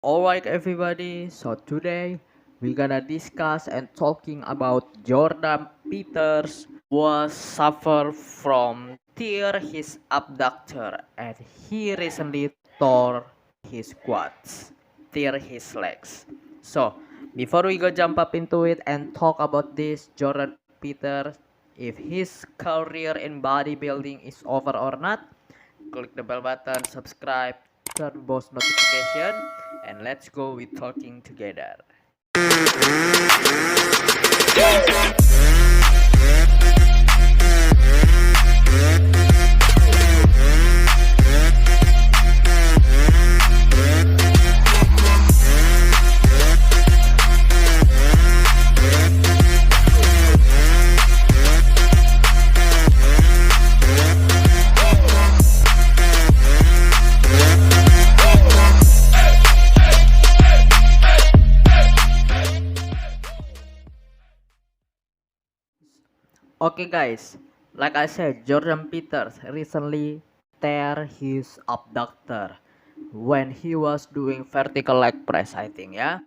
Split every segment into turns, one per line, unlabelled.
Alright everybody, so today we're gonna discuss and talking about Jordan Peters was suffer from tear his abductor and he recently tore his quads, tear his legs. So before we go jump up into it and talk about this Jordan Peters, if his career in bodybuilding is over or not, click the bell button, subscribe, turn post notification, and let's go with talking together. Okay guys, like I said, Jordan Peters recently tear his abductor when he was doing vertical leg press, I think, yeah.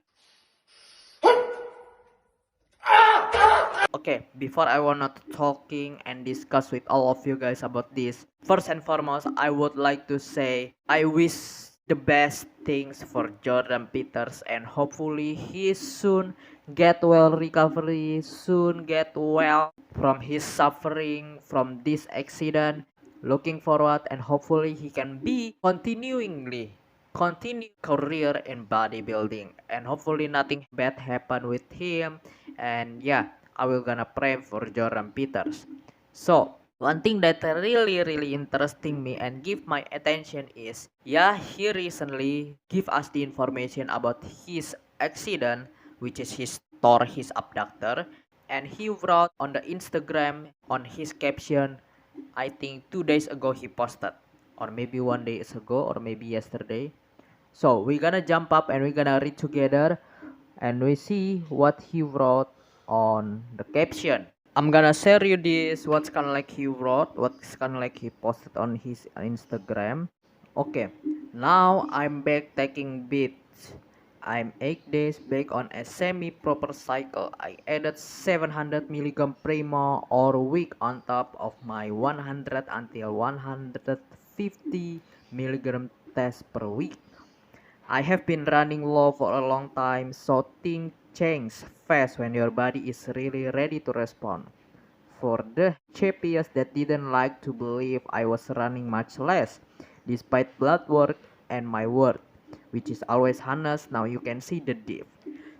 Okay, before I wanna talking and discuss with all of you guys about this, first and foremost, I would like to say I wish the best things for Jordan Peters and hopefully he soon get well recovery, soon get well from his suffering from this accident. Looking forward and hopefully he can be continue career in bodybuilding and hopefully nothing bad happen with him. And yeah, I will gonna pray for Jordan Peters. So one thing that really interesting me and give my attention is, yeah, he recently give us the information about his accident, which is his tore his abductor, and he wrote on the Instagram on his caption, I think 2 days ago he posted, or maybe 1 day ago, or maybe yesterday. So we're gonna jump up and we're gonna read together and we see what he wrote on the caption. I'm gonna share you this what's kind of like he wrote, what's kind of like he posted on his Instagram. Okay, now I'm back taking beats. I'm 8 days back on a semi-proper cycle. I added 700 milligram Primo or week on top of my 100 until 150 milligram test per week. I have been running low for a long time, so things change fast when your body is really ready to respond. For the chappies that didn't like to believe I was running much less, despite blood work and my word, which is always honest, now you can see the diff.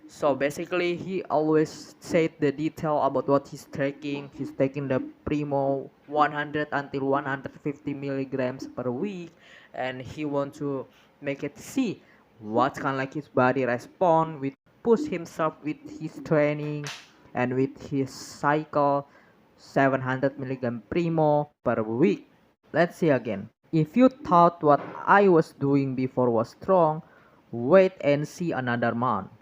So basically he always said the detail about what he's taking. He's taking the Primo 100 until 150 milligrams per week, and he want to make it see what kind of like his body respond with push himself with his training and with his cycle 700 milligram Primo per week. Let's see again. If you thought what I was doing before was strong, wait and see another month.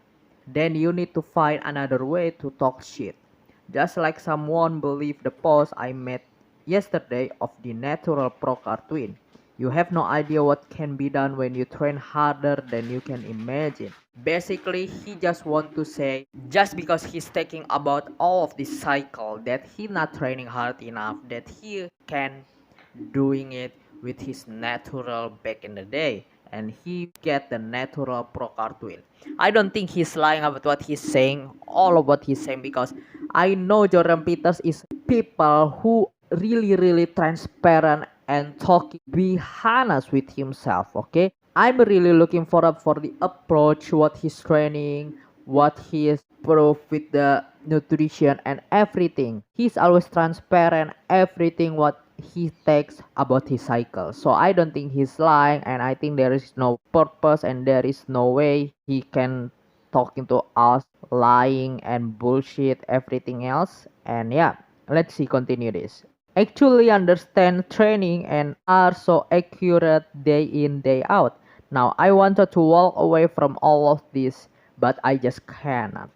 Then you need to find another way to talk shit. Just like someone believed the post I made yesterday of the natural pro twin. You have no idea what can be done when you train harder than you can imagine. Basically, he just want to say, just because he's taking about all of this cycle, that he not training hard enough, that he can doing it with his natural back in the day, and he get the natural pro twin. I don't think he's lying about what he's saying, all of what he's saying, because I know Jordan Peters is people who really transparent and talking be honest with himself. Okay, I'm really looking forward for the approach, what he's training, what he is proof with the nutrition and everything. He's always transparent, everything what he takes about his cycle. So I don't think he's lying, and I think there is no purpose and there is no way he can talking to us lying and bullshit everything else. And yeah, let's see, continue this. Actually understand training and are so accurate day in day out. Now I wanted to walk away from all of this, but I just cannot.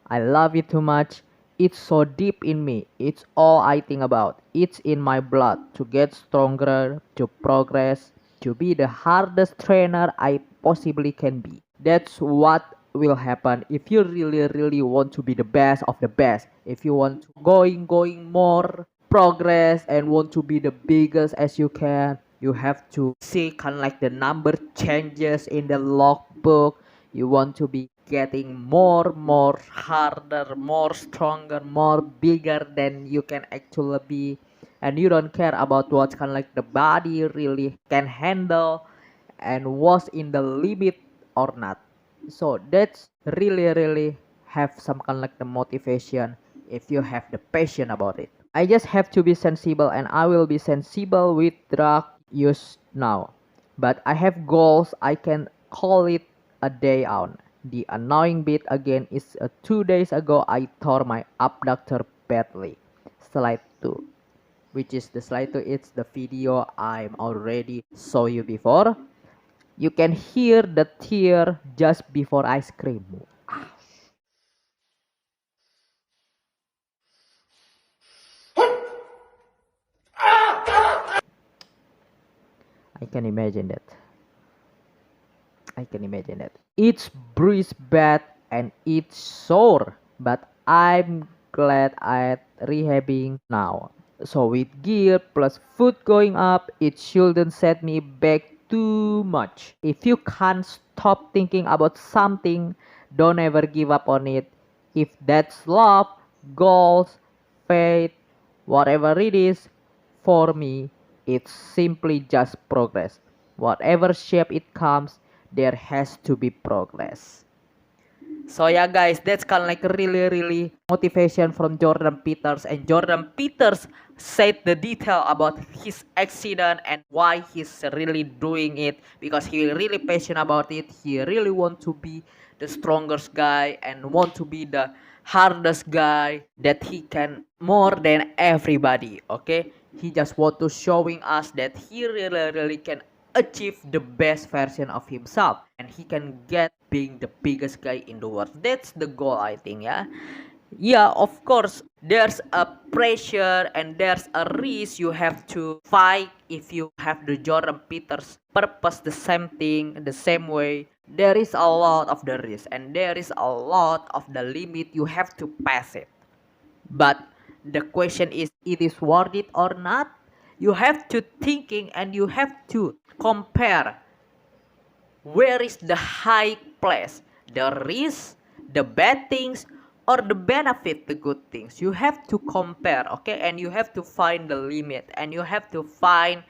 I love it too much. It's so deep in me. It's all I think about. It's in my blood to get stronger, to progress, to be the hardest trainer I possibly can be. That's what will happen if you really want to be the best of the best. If you want to going more progress and want to be the biggest as you can, you have to see kind of like the number changes in the logbook. You want to be getting more harder, more stronger, more bigger than you can actually be, and you don't care about what kind of like the body really can handle and was in the limit or not. So that's really have some kind of like the motivation if you have the passion about it. I just have to be sensible, and I will be sensible with drug use now. But I have goals, I can call it a day on. The annoying bit again is 2 days ago I tore my abductor badly. Slide 2, which is the slide 2, it's the video I'm already saw you before. You can hear the tear just before I scream. I can imagine that. I can imagine that. It's bruised bad and it's sore, but I'm glad I'm rehabbing now. So with gear plus food going up, it shouldn't set me back too much. If you can't stop thinking about something, don't ever give up on it. If that's love, goals, faith, whatever it is, for me, it's simply just progress. Whatever shape it comes, there has to be progress. So yeah guys, that's kind of like really motivation from Jordan Peters, and Jordan Peters said the detail about his accident and why he's really doing it, because he really passionate about it. He really want to be the strongest guy and want to be the hardest guy that he can more than everybody. Okay, he just want to showing us that he really can achieve the best version of himself, and he can get being the biggest guy in the world. That's the goal, I think. Yeah, of course there's a pressure and there's a risk you have to fight. If you have the Jordan Peters purpose, the same thing, the same way, there is a lot of the risk and there is a lot of the limit you have to pass it. But the question is, it is worth it or not? You have to thinking and you have to compare where is the high place, the risk, the bad things, or the benefit, the good things. You have to compare, okay, and you have to find the limit, and you have to find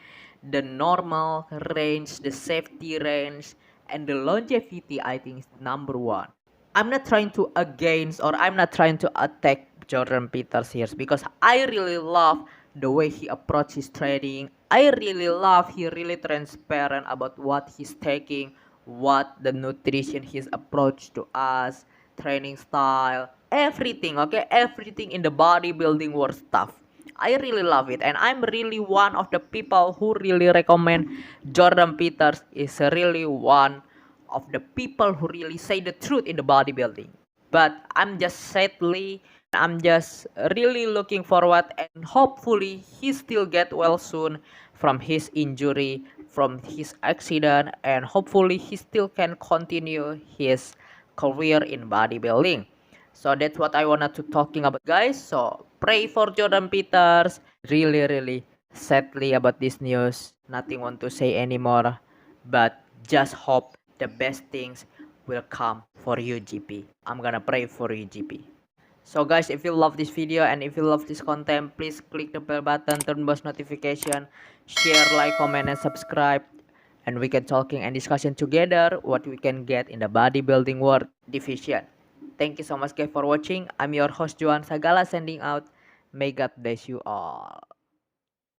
the normal range, the safety range, and the longevity. I think is number one. I'm not trying to against, or I'm not trying to attack Jordan Peters here, because I really love the way he approaches trading. I really love he really transparent about what he's taking, what the nutrition his approach to us, training style, everything, okay, everything in the bodybuilding world stuff. I really love it, and I'm really one of the people who really recommend Jordan Peters. Is really one of the people who really say the truth in the bodybuilding. But I'm just really looking forward, and hopefully he still get well soon from his injury, from his accident, and hopefully he still can continue his career in bodybuilding. So that's what I wanted to talking about, guys. So pray for Jordan Peters. Really sadly about this news. Nothing want to say anymore, but just hope the best things will come for you, GP. I'm gonna pray for you, GP. So guys, if you love this video and if you love this content, please click the bell button, turn post notification, share, like, comment, and subscribe, and we can talking and discussion together what we can get in the bodybuilding world division. Thank you so much guys for watching. I'm your host Johan Sagala, sending out. May God bless you all.